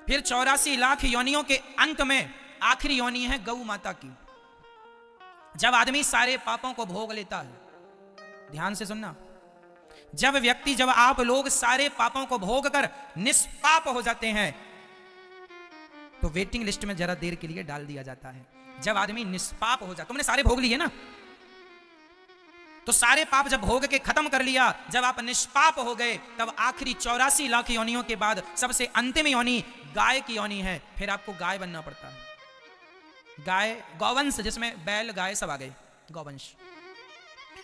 फिर 84 लाख योनियों के अंत में आखिरी योनि है गौ माता की। जब आदमी सारे पापों को भोग लेता है, ध्यान से सुनना, जब आप लोग सारे पापों को भोग कर निष्पाप हो जाते हैं तो वेटिंग लिस्ट में जरा देर के लिए डाल दिया जाता है। जब आदमी निष्पाप हो जाता, तुमने सारे भोग लिए ना, तो सारे पाप जब भोग के खत्म कर लिया, जब आप निष्पाप हो गए, तब आखिरी 84 लाख योनियों के बाद सबसे अंतिम योनि गाय की योनि है। फिर आपको गाय बनना पड़ता है। गाय, गौवंश, जिसमें बैल गाय सब आ गए, गौवंश।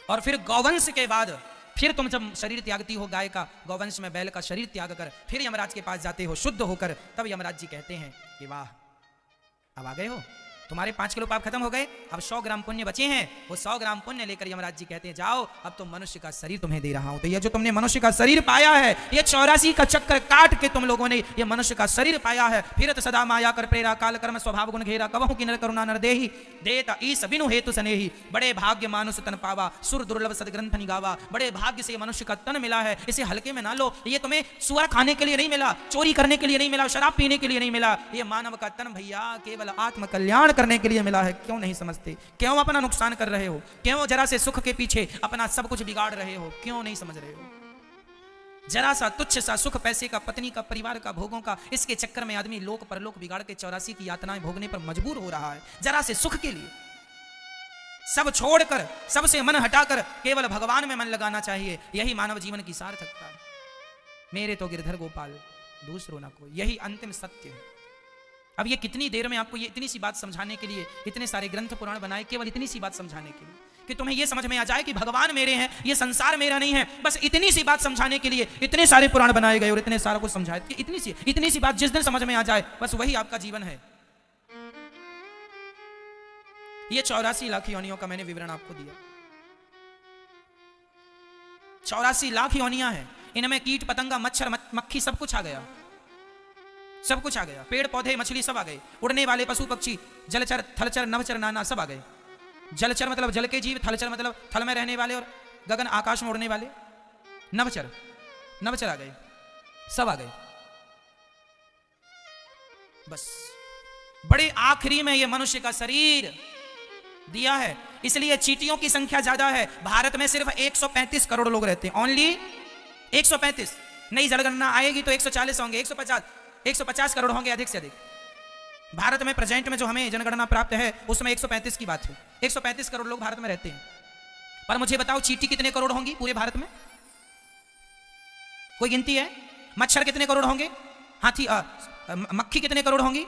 और फिर गौवंश के बाद फिर तुम जब शरीर त्यागती हो गाय का, गौवंश में बैल का शरीर त्याग कर फिर यमराज के पास जाते हो शुद्ध होकर, तब यमराज जी कहते हैं कि वाह, अब आ गए हो, तुम्हारे 5 किलो पाप खत्म हो गए, अब 100 ग्राम पुण्य बचे हैं। वो 100 ग्राम पुण्य लेकर यमराज जी कहते हैं जाओ, अब तो मनुष्य का शरीर तुम्हें दे रहा हूं। तो ये जो तुमने मनुष्य का शरीर पाया है, ये 84 का चक्कर काट के तुम लोगों ने ये मनुष्य का शरीर पाया है। फिरत सदा माया कर प्रेरा, काल कर्म स्वभाव गुण घेरा, कबहु की नर करुणा नर देही, देता ईस बिनु हेतु सनेही, बड़े भाग्य मानुष तन पावा, सुर दुर्लभ सदग्रंथ निगावा। बड़े भाग्य से मनुष्य का तन मिला है, इसे हल्के में ना लो। ये तुम्हें सुअर खाने के लिए नहीं मिला, चोरी करने के लिए नहीं मिला, शराब पीने के लिए नहीं मिला। ये मानव का तन भैया केवल आत्म कल्याण करने के लिए मिला है। क्यों नहीं समझते? क्यों अपना नुकसान कर रहे हो? क्यों जरा से सुख के पीछे अपना सब कुछ बिगाड़ रहे हो? क्यों नहीं समझ रहे हो? जरा सा तुच्छ सा सुख, पैसे का, पत्नी का, परिवार का, भोगों का, इसके चक्कर में आदमी लोक परलोक बिगाड़ के 84 की यातनाएं भोगने पर मजबूर हो रहा है। जरा से सुख के लिए सब छोड़कर, सबसे मन हटाकर केवल भगवान में मन लगाना चाहिए। यही मानव जीवन की सार्थकता है। मेरे तो गिरधर गोपाल, दूसरो ना कोई, यही अंतिम सत्य है। अब ये कितनी देर में आपको ये इतनी सी बात समझाने के लिए इतने सारे ग्रंथ पुराण बनाए, केवल इतनी सी बात समझाने के लिए कि तुम्हें ये समझ में आ जाए कि भगवान मेरे हैं, ये संसार मेरा नहीं है। बस इतनी सी बात समझाने के लिए इतने सारे पुराण बनाए गए और इतने सारा कुछ समझाए कि इतनी सी बात जिस दिन समझ में आ जाए, बस वही आपका जीवन है। ये 84 लाख योनियों का मैंने विवरण आपको दिया। 84 लाख योनियां हैं, इनमें कीट पतंगा मच्छर मक्खी सब कुछ आ गया, सब कुछ आ गया। पेड़ पौधे मछली सब आ गए, उड़ने वाले पशु पक्षी, जलचर थलचर नवचर नाना सब आ गए। जलचर मतलब जल के जीव, थलचर मतलब थल में रहने वाले और गगन आकाश में उड़ने वाले। नवचर आ गए, सब आ गए। बस बड़े आखिरी में ये मनुष्य का शरीर दिया है। इसलिए चींटियों की संख्या ज्यादा है। भारत में सिर्फ 135 करोड़ लोग रहते हैं, ओनली 135। नई जनगणना आएगी तो 140 होंगे, 150 करोड़ होंगे अधिक से अधिक। भारत में प्रेजेंट में जो हमें जनगणना प्राप्त है उसमें 135 की बात है। 135 करोड़ लोग भारत में रहते हैं। पर मुझे बताओ चींटी कितने करोड़ होंगी पूरे भारत में? कोई गिनती है? मच्छर कितने करोड़ होंगे? हाथी मक्खी कितने करोड़ होंगी?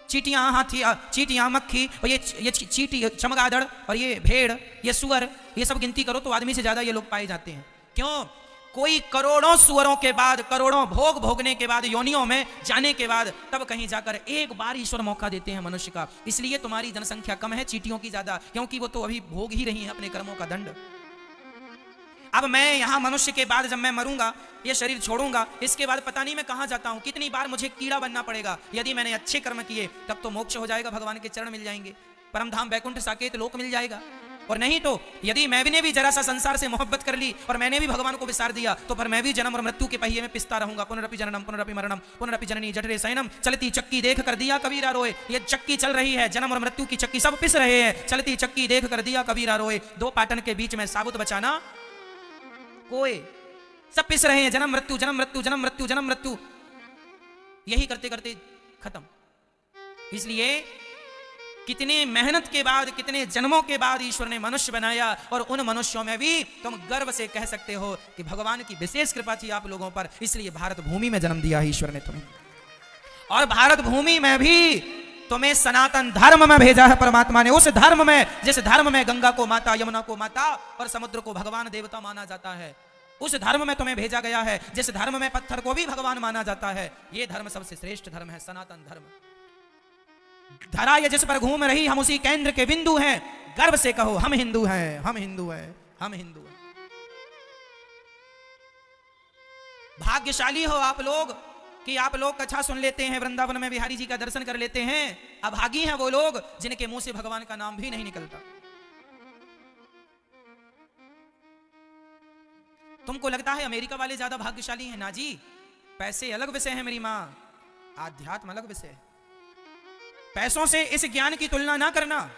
चींटियां, हाथी, चींटियां, मक्खी, और ये चींटी, चमगादड़ और ये भेड़, ये सुअर, ये सब गिनती करो तो आदमी से ज्यादा ये लोग पाए जाते हैं। क्यों? कोई करोड़ों सुअरों के बाद, करोड़ों भोग भोगने के बाद, योनियों में जाने के बाद, तब कहीं जाकर एक बार ईश्वर मौका देते हैं मनुष्य का। इसलिए तुम्हारी जनसंख्या कम है, चींटियों की ज्यादा, क्योंकि वो तो अभी भोग ही रही है अपने कर्मों का दंड। अब मैं यहां मनुष्य के बाद जब मैं मरूंगा, ये शरीर छोड़ूंगा, इसके बाद पता नहीं मैं कहां जाता हूं, कितनी बार मुझे कीड़ा बनना पड़ेगा। यदि मैंने अच्छे कर्म किए तब तो मोक्ष हो जाएगा, भगवान के चरण मिल जाएंगे, परमधाम वैकुंठ साकेत लोक मिल जाएगा। और नहीं तो यदि मैंने भी जरा सा संसार से मोहब्बत कर ली और मैंने भी भगवान को विसार दिया, तो फिर मैं भी जन्म और मृत्यु के पहिए में पिसता रहूंगा। पुनरपि जननम पुनरपि मरणम पुनरपि जननी जठरे शयनम। चलती चक्की देख कर दिया कबीरा रोए। ये चक्की चल रही है, जन्म और मृत्यु की चक्की, सब पिस रहे हैं। चलती चक्की देख कर दिया कबीरा रोए। दो पाटन के बीच में साबुत बचाना कोई, सब पिस रहे हैं, जन्म मृत्यु जन्म मृत्यु जन्म मृत्यु जन्म मृत्यु, यही करते करते खत्म। इसलिए कितने मेहनत के बाद, कितने जन्मों के बाद ईश्वर ने मनुष्य बनाया, और उन मनुष्यों में भी तुम गर्व से कह सकते हो कि भगवान की विशेष कृपा थी आप लोगों पर, इसलिए भारत भूमि में जन्म दिया है ईश्वर ने तुम्हें। और भारत भूमि में भी तुम्हें सनातन धर्म में भेजा है परमात्मा ने। उस धर्म में, जिस धर्म में गंगा को माता, यमुना को माता और समुद्र को भगवान देवता माना जाता है, उस धर्म में तुम्हें भेजा गया है। जिस धर्म में पत्थर को भी भगवान माना जाता है, यह धर्म सबसे श्रेष्ठ धर्म है, सनातन धर्म। धरा ये जिस पर घूम रही, हम उसी केंद्र के बिंदु हैं। गर्व से कहो हम हिंदू हैं, हम हिंदू हैं, हम हिंदू हैं। भाग्यशाली हो आप लोग कि आप लोग कथा सुन लेते हैं, वृंदावन में बिहारी जी का दर्शन कर लेते हैं। अभागी हैं वो लोग जिनके मुंह से भगवान का नाम भी नहीं निकलता। तुमको लगता है अमेरिका वाले ज्यादा भाग्यशाली हैं? ना जी, पैसे अलग विषय है मेरी मां। आध्यात्म अलग विषय है। पैसों से इस ज्ञान की तुलना ना करना।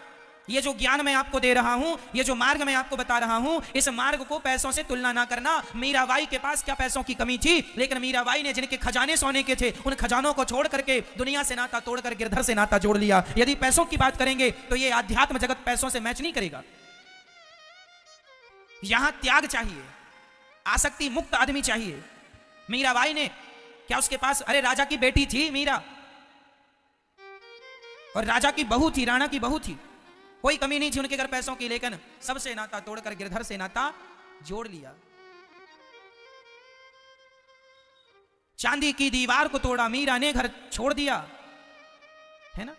ये जो ज्ञान मैं आपको दे रहा हूं, ये जो मार्ग मैं आपको बता रहा हूं, इस मार्ग को पैसों से तुलना ना करना। मीराबाई के पास क्या पैसों की कमी थी, लेकिन मीराबाई ने जिनके खजाने सोने के थे, उन खजानों को छोड़ करके दुनिया से नाता तोड़कर गिरधर से नाता जोड़ लिया। यदि पैसों की बात करेंगे तो ये आध्यात्म जगत पैसों से मैच नहीं करेगा। यहां त्याग चाहिए, आसक्ति मुक्त आदमी चाहिए। मीराबाई ने क्या उसके पास, अरे राजा की बेटी थी मीरा, और राजा की बहू थी, राणा की बहू थी, कोई कमी नहीं थी उनके घर पैसों की, लेकिन सबसे नाता तोड़कर गिरधर से नाता जोड़ लिया। चांदी की दीवार को तोड़ा, मीरा ने घर छोड़ दिया, है ना।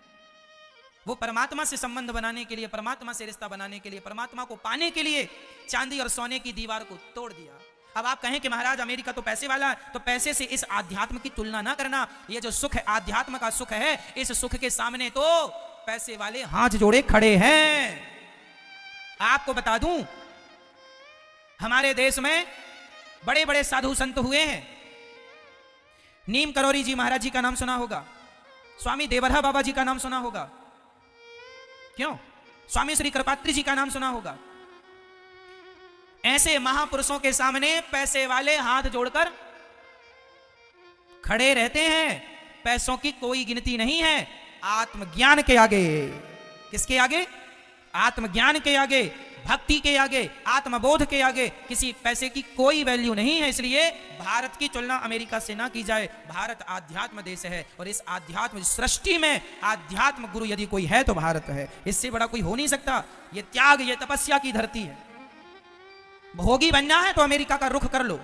वो परमात्मा से संबंध बनाने के लिए, परमात्मा से रिश्ता बनाने के लिए, परमात्मा को पाने के लिए चांदी और सोने की दीवार को तोड़ दिया। अब आप कहें कि महाराज अमेरिका तो पैसे वाला है, तो पैसे से इस आध्यात्म की तुलना ना करना। ये जो सुख है, आध्यात्म का सुख है, इस सुख के सामने तो पैसे वाले हाथ जोड़े खड़े हैं। आपको बता दूं, हमारे देश में बड़े बड़े साधु संत हुए हैं। नीम करोरी जी महाराज जी का नाम सुना होगा, स्वामी देवरहा बाबा जी का नाम सुना होगा, क्यों, स्वामी श्री कृपात्री जी का नाम सुना होगा। ऐसे महापुरुषों के सामने पैसे वाले हाथ जोड़कर खड़े रहते हैं। पैसों की कोई गिनती नहीं है आत्मज्ञान के आगे। किसके आगे? आत्मज्ञान के आगे, भक्ति के आगे, आत्मबोध के आगे किसी पैसे की कोई वैल्यू नहीं है। इसलिए भारत की तुलना अमेरिका से ना की जाए। भारत आध्यात्म देश है, और इस आध्यात्म सृष्टि में आध्यात्म गुरु यदि कोई है तो भारत है। इससे बड़ा कोई हो नहीं सकता। ये त्याग, ये तपस्या की धरती है। भोगी बनना है तो अमेरिका का रुख कर लो।